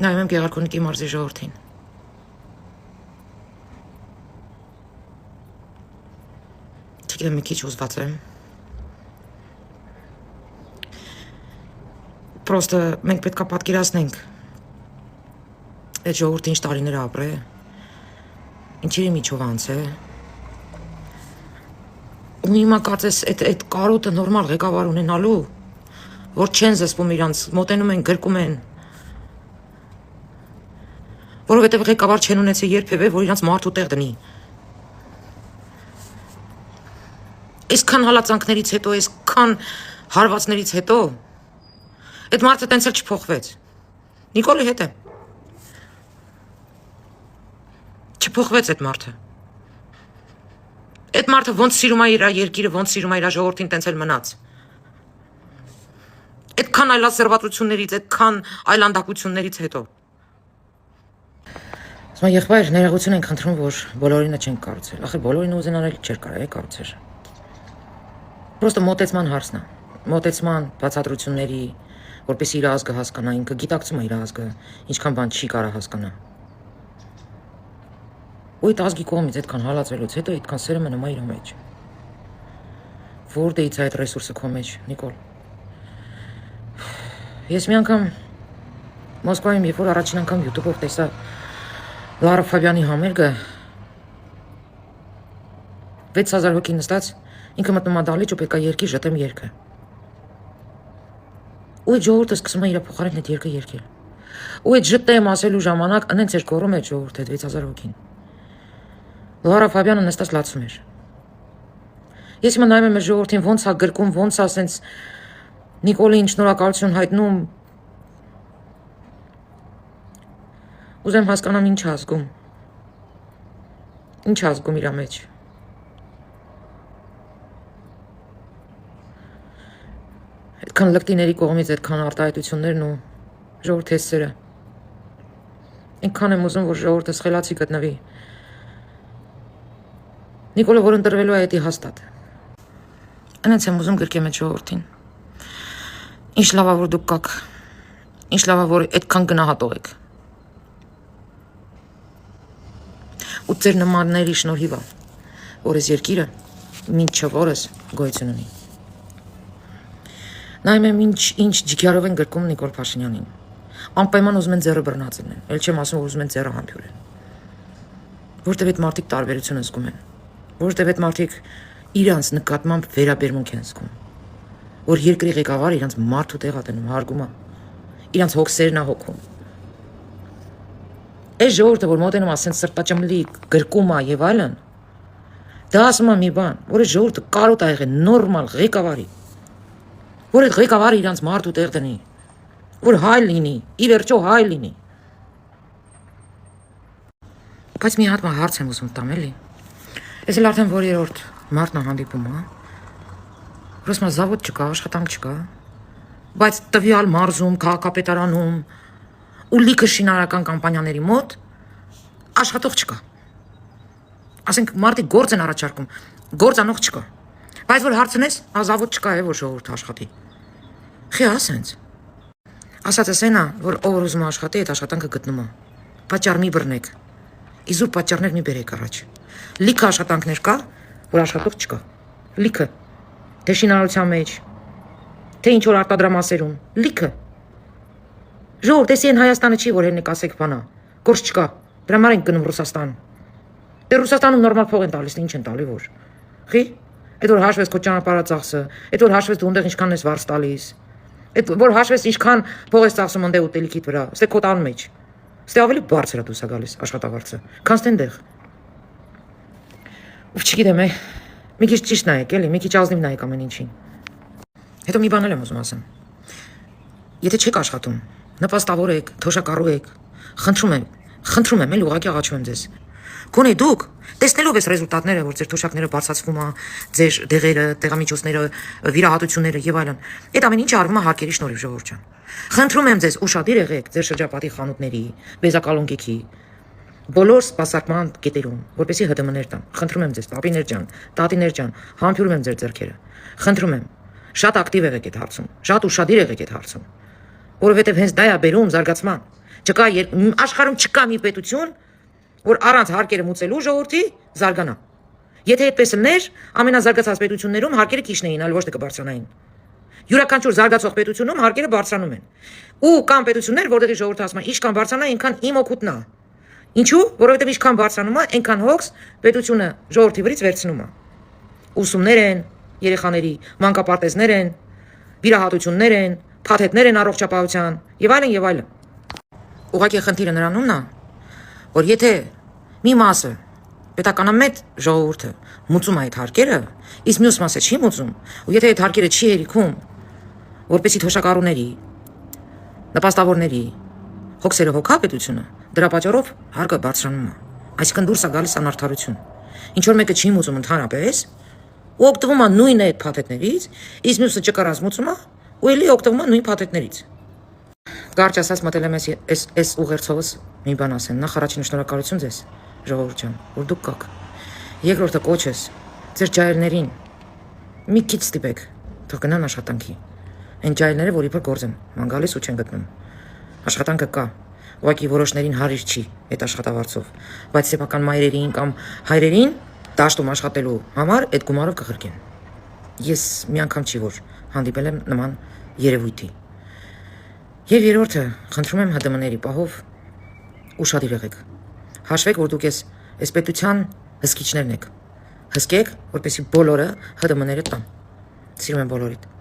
Նայում եմ Գեղարքունիքի մարզի ժողովրդին։ Չգիտեմ, մի քիչ ուզված եմ։ Պրոստը մենք պետք է պատկերացնենք այդ ժողովուրդը ինչ տարիներ ապրե, ինչերի միջով անցե։ Ու հիմա կարծես այդ կարոտը նորմալ ղեկավար ունենալու, որ չեն զսպում իրանց, մոտենում են, գրկում են։ Որովհետև ղեկավար չեն ունեցել երբևէ, որ իրանց մարդու տեղ դնի։ Այսքան հալածանքներից հետո, այսքան հարվածներից հետո, այդ մարդը տենց էլ չփոխվեց։ Նիկոլի հետ է։ Չփոխվեց այդ մարդը։ Այդ մարդը ոնց սիրում է իր երկիրը, ոնց սիրում է իր ժողովրդին, տենց էլ մնաց։ Այդքան այլասերվածություններից, այդքան այլանդակություններից հետո։ Ասում եմ, եղբայր, ներողություն ենք խնդրում, որ բոլորինը չենք կառուցել։ Ախր բոլորին ուզենալ չէր կարա կառուցել։ Պրոստը մոտեցման հարցն է։ Մոտեցման բացատրությունների, որպեսզի իր ազգը հասկանա, ինքը գիտակցում է իր ազգը, ինչքան բան չի կարա հասկանա։ Ու այդ ազգի կողմից այդքան հալածվելուց հետո այդքան սերը մնում է իր մեջ։ Որտեղից է այդ ռեսուրսը քո մեջ, Նիկոլ։ Ես մի անգամ Մոսկվայում, երբ որ առաջին անգամ YouTube-ով տեսա Լարա Ֆաբյանի համերգը, 6000 հոգի նստած, ինքը մտնում է դալիճ ու պետք է երկի ժտեմ երգը։ Ու այդ ժողովուրդը սկսում է իր փոխարեն այդ երգը երգել։ Ու այդ ժտեմ ասելու ժամանակ անենց էր կորում այդ ժողովուրդը 6000 հոգին։ Լարա Ֆաբյանը նստած լացում էր։ Ես հիմա նայում եմ այդ ժողովրդին ոնց է գրկում, ոնց է ասենց Նիկոլին շնորհակալություն հայտնում։ Ուզեմ հասկանամ ինչ ազգում։ Ինչ ազգում իր մեջ։ Այդքան լկտիների կողմից այդքան արտահայտություններն ու ժողովրդի սերը։ Այնքան եմ ուզում, որ ժողովուրդը սխելացի գտնվի։ Նիկոլը, որ ընտրվելու է դա հաստատ։ Այնց եմ ուզում գրկեմ այդ ժողովրդին։ Ինչ լավ է, որ դուք կաք։ Ինչ լավ է, որ այդքան գնահատող եք։ Ու ձեր նմանների շնորհիվ է, որ այս երկիրը մինչև օրս գոյություն ունի։ Նայում եմ ինչ ջիգյարով են գրկում Նիկոլ Փաշինյանին։ Անպայման ուզում են ձեռը բռնածել են, էլ չեմ ասում, որ ուզում են ձեռը համբյուրեն։ Որտեւ այդ մարդիկ տարբերություն զգում են։ Որտեւ այդ մարդիկ իրանց նկատմամբ վերաբերմունք են զգում։ Որ երկրի ղեկավարը իրանց մարդու տեղ է դնում, հարգում է։ Իրանց հոգսերն է հոգում։ Այս ժողովուրդը, որ մոտենում է ասեն սրտաճմլի գրկում է եւ այլն, դա ասում է մի բան, որ այս ժողովուրդը կարոտ է եղել նորմալ ղեկավարի, որ այդ ղեկավարը իրանց մարդու տեղ դնի, որ հայ լինի, ի վերջո հայ լինի։ Բայց մի հատ հարց եմ ուզում տամ էլի։ Ես էլ արդեն որ երրորդ մարտն է հանդիպում, հա։ Ռոսմա զավոդ չկա, աշխատանք չկա, բայց տվյալ մարզում, քաղաքապետարանում ու լիքը շինարարական կամպանիաների մոտ աշխատող չկա։ Ասենք մարդիկ գործ են առաջարկում, գործանող չկա։ Բայց որ հարցնես, զավոդ չկա է, որ ժողովուրդը աշխատի։ Խի ասենց։ Ասածս էն է, որ ով ուզում է աշխատի, այդ աշխատանքը գտնում է։ Պատճառ մի բռնեք։ Իզուր պատճառներ մի բերեք առաջ։ Լիքը աշխատանքներ կա, որ աշխատող չկա։ Լիքը։ Թե շինարարության մեջ, թե ինչ որ արտադրամասերում, լիքը։ Ժողովուրդ, էսի են Հայաստանը չի, որ հենեք ասեք բանա, գործ չկա, դրա համար ենք գնում Ռուսաստան։ Դե Ռուսաստանում նորմալ փող են տալիս, ինչ են տալի որ։ Խի, այդ որ հաշվես քո ճանապարհածախսը, այդ որ հաշվես դու այնտեղ ինչքան ես վարձ տալիս, այդ որ հաշվես ինչքան փող ես ծախսում այնտեղ ուտելիքիդ վրա, ստե քո տան մեջ։ Ստե ավելի բարձր է դուսա գալիս աշխատավարձը, քան ստենդեղ։ Ու չգիտեմ, մի քիչ ճիշտ նայեք, էլի, մի քիչ ազնիվ նայեք ամեն ինչին։ Հետո մի բան էլ եմ ուզում ասեմ։ Եթե չեք աշխատում, նպաստավոր եք, թոշակառու եք, խնդրում եմ, էլ ուղղակի աղաչում եմ ձեզ։ Գոնե դուք տեսնելով այս ռեզուլտատները, որ ձեր թոշակները բարձրացվում է, ձեր դեղերը, տեղամիջոցները, վիրահատությունները եւ այլն, այդ ամեն ինչը արվում է հարկերի շնորհիվ, ժողովուրդ ջան։ Խնդրում եմ ձեզ ուշադիր եղեք ձեր շրջապատի խանութների, բեզակալոնկեքի, բոլոր սպասարկման կետերում, որպեսզի ՀԴՄ-ներ տան։ Խնդրում եմ ձեզ, պապիներ ջան, տատիներ ջան, համբյուրում եմ ձեր ձեռքերը։ Խնդրում եմ, շատ ակտիվ եղեք այդ հարցում, շատ ուշադիր եղեք այդ հարցում, որովհետև հենց դա է բերում զարգացման։ Չկա աշխարհում չկա մի պետություն, որ առանց հարկերը մուծելու ժողովրդի զարգանա։ Եթե այդպես լներ, ամենազարգացած պետություններում հարկերը քիչն էին, այլ ոչ թե կբարձրանային։ Յուրաքանչյուր զարգացող պետությունում հարկերը բարձրանում են։ Ու կան պետություններ, որտեղի ժողովուրդը ասում է, ինչքան բարձրանա, այնքան իմ օգուտն է։ Ինչու՞, որովհետև ինչքան բարձրանում է, այնքան հոգս պետությունը ժողովրդի վրից վերցնում է։ Ուսումներ են, երեխաների, մանկապարտեզներ են, վիրահատություններ են, փաթեթներ են առողջապահության եւ այլն եւ այլն։ Ուղղակի խնդիրը նրանումն է, որ եթե մի մասը պետականամետ ժողովուրդը մուծում է այդ հարկերը, իսկ մյուս մասը չի մուծում, ու եթե այդ հարկերը չի հերիքում, որպեսի թոշակառուների, նպաստավորների հոգսերը հոգա պետությունը, դրա պատճառով հարկը բարձրանում է։ Այսինքն դուրս է գալիս անարդարություն։ Ինչ որ մեկը չի մուծում ընդհանրապես, ու օգտվում է նույն այդ փաթեթներից, իսկ մյուսը չկարած մուծում է, ու էլի օգտվում է նույն փաթեթներից։ Կարճ ասած մտել եմ այս ուղերձովս մի բան ասեմ։ Նախ առաջին շնորհակալություն ձեզ, ժողովուրդ ջան, որ դուք կաք։ Երկրորդը կոչս ձեր ջահելներին մի քիչ ստիպեք, թող գնան աշխատանքի։ Այն ջահելները, որ իբր գործ են, ման գալիս ու չեն գտնում։ Աշխատանքը կա, ուղղակի որոշներին հարիր չի այդ աշխատավարձով, բայց սեփական մայրերին կամ հայրերին դաշտում աշխատելու համար այդ գումարով կղրկեն։ Ես մի անգամ չի որ հանդիպել եմ նման երևույթի։ Եվ երրորդը, խնդրում եմ ՀԴՄ-ների պահով ուշադիր եղեք։ Հաշվեք, որ դուք այս պետության հսկիչներն եք։ Հսկեք, որպեսզի բոլորը ՀԴՄ-ները տան։ Սիրում եմ բոլորիդ։